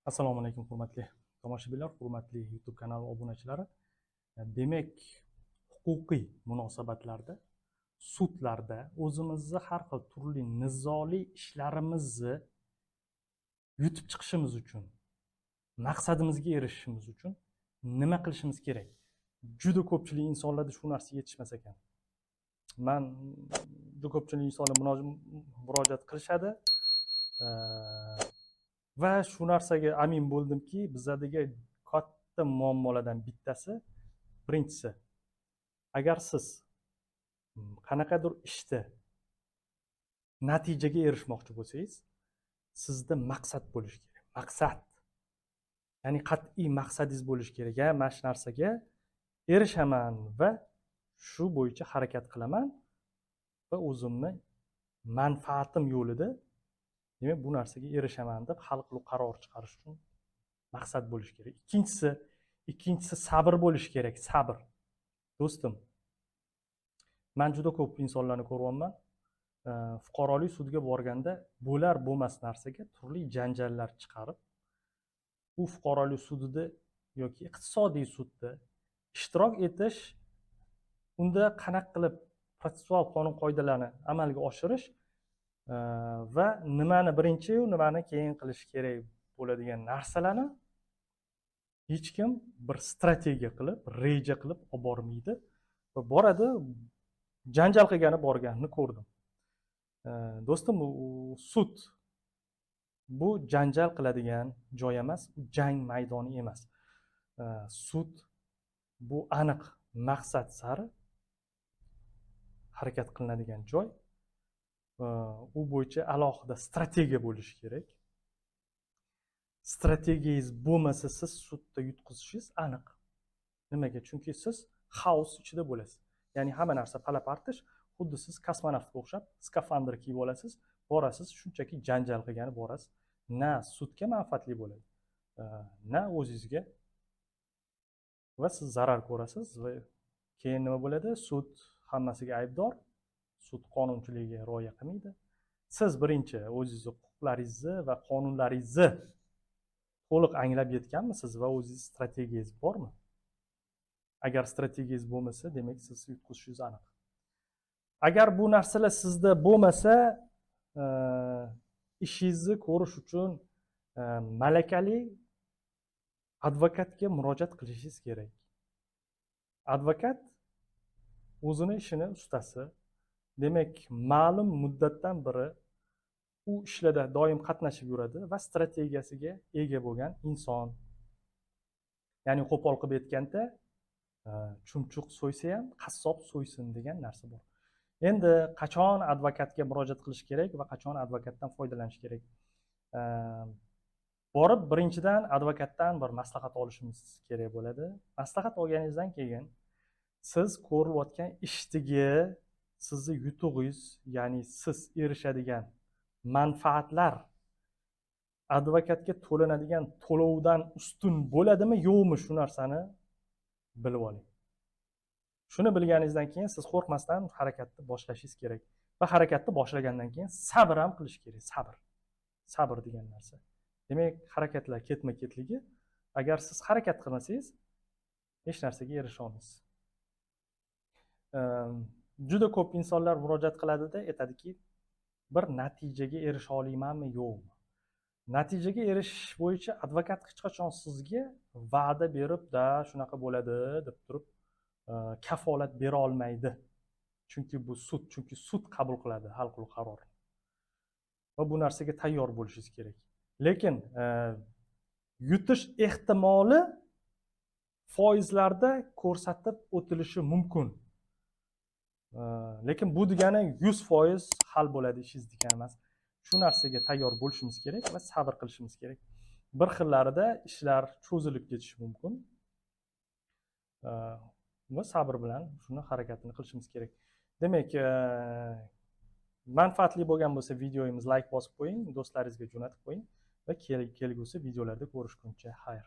Assalomu alaykum hurmatli tomoshabinlar, hurmatli YouTube kanali obunachilari. Demak, huquqiy munosabatlarda, sudlarda o'zimizni har xil turli nizoli ishlarimizni yutib chiqishimiz uchun, maqsadimizga erishishimiz uchun nima qilishimiz kerak? Juda ko'pchilik insonlarda shu narsa yetishmas ekan. Juda ko'pchilik insonlar murojaat qilishadi. Va shu narsaga amin bo'ldimki, bizadagi katta muammolardan bittasi, birinchisi, agar siz qanaqadir ishda natijaga erishmoqchi bo'lsangiz, sizda maqsad bo'lishi kerak. Maqsad. Ya'ni qat'iy maqsadingiz bo'lishi kerak. Mana shu narsaga erishaman va shu bo'yicha harakat qilaman va o'zimni manfaatim yo'lida demak bu narsaga erishaman deb hal qilib qaror chiqarish uchun maqsad bo'lishi kerak. Ikkinchisi sabr bo'lishi kerak. Sabr. Do'stim, men juda ko'p insonlarni ko'ryapman. Fuqarolik sudiga borganda bo'lar bo'lmas narsaga turli janjallar chiqarib, u fuqarolik sudida yoki iqtisodiy sudda ishtirok etish, unda qanaqa qilib protsessual qonun qoidalarini amalga oshirish va nimani birinchi, nimani keyin qilish kerak bo'ladigan narsalarni hech kim bir strategiya qilib, reja qilib olib bormaydi va boradi, janjal qilgani borganini ko'rdim. Do'stim, sud bu janjal qiladigan joy emas, u jang maydoni emas. Sud bu aniq maqsad sari harakat qilinadigan joy. U bo'yicha alohida strategiya bo'lishi kerak. Strategiyangiz bo'lmasa, siz sudda yutqizishingiz aniq. Nimaga? Chunki siz xaos ichida bo'lasiz. Ya'ni hamma narsa pala-partish, xuddi siz kosmonavtga o'xshab skafandr kiyib olasiz, borasiz, shunchaki janjal qilgani borasiz. Na sudga manfaatli bo'ladi, na o'zingizga, va siz zarar ko'rasiz va keyin nima bo'ladi? Sud hammasiga aybdor. Sud qonunchiligiga rioya qilmaydi. Siz birinchi o'zingizni huquqlaringizni va qonunlaringizni to'liq anglab yetganmisiz va o'zingiz strategiyangiz bormi? Agar strategiyangiz bo'lmasa, demak siz yutqizishingiz aniq. Agar bu narsalar sizda bo'lmasa, ishingizni ko'rish uchun malakali advokatga murojaat qilishingiz kerak. Advokat o'zini ishini ustasi. Demak, ma'lum muddatdan beri u ishlarda doim qatnashib yuradi va strategiyasiga ega bo'lgan inson. Ya'ni qo'pol qilib aytganda, chumchuq so'ysa ham qassob so'ysin degan narsa bor. Endi qachon advokatga murojaat qilish kerak va qachon advokatdan foydalanish kerak? Borib birinchidan advokatdan bir maslahat olishimiz kerak bo'ladi. Maslahat olganingizdan keyin siz ko'rilayotgan ishdagi sizni yutug'ingiz, ya'ni siz erishadigan manfaatlar advokatga to'lanadigan to'lovdan ustun bo'ladimi, yo'qmi, shu narsani bilib oling. Shuni bilganingizdan keyin siz qo'rqmasdan harakatni boshlashingiz kerak va harakatni boshlagandan keyin sabr ham qilish kerak. Sabr degan narsa. Demak, harakatlar ketma-ketligi, agar siz harakat qilmasangiz, hech narsaga erisha olmaysiz. Juda ko'p insonlar murojaat qiladida, aytadiki, bir natijaga erisha olmaymanmi, yo'qmi? Natijaga erishish bo'yicha advokat hech qachon sizga va'da berib, shunaqa bo'ladi deb turib kafolat bera olmaydi. Chunki bu sud qabul qiladi hal qiluvchi qarorni. Va bu narsaga tayyor bo'lishingiz kerak. Lekin yutish ehtimoli foizlarda ko'rsatib o'tilishi mumkin. Lekin bu degani 100% hal bo'ladi ishingiz degani emas. Shu narsaga tayyor bo'lishimiz kerak va sabr qilishimiz kerak. Bir xillarida ishlar cho'zilib ketishi mumkin. Va sabr bilan shuni harakatini qilishimiz kerak. Demak, manfaatli bo'lgan bo'lsa videomizni like bosib qo'ying, do'stlaringizga jo'natib qo'ying va kelgusi videolarda ko'rishguncha xayr.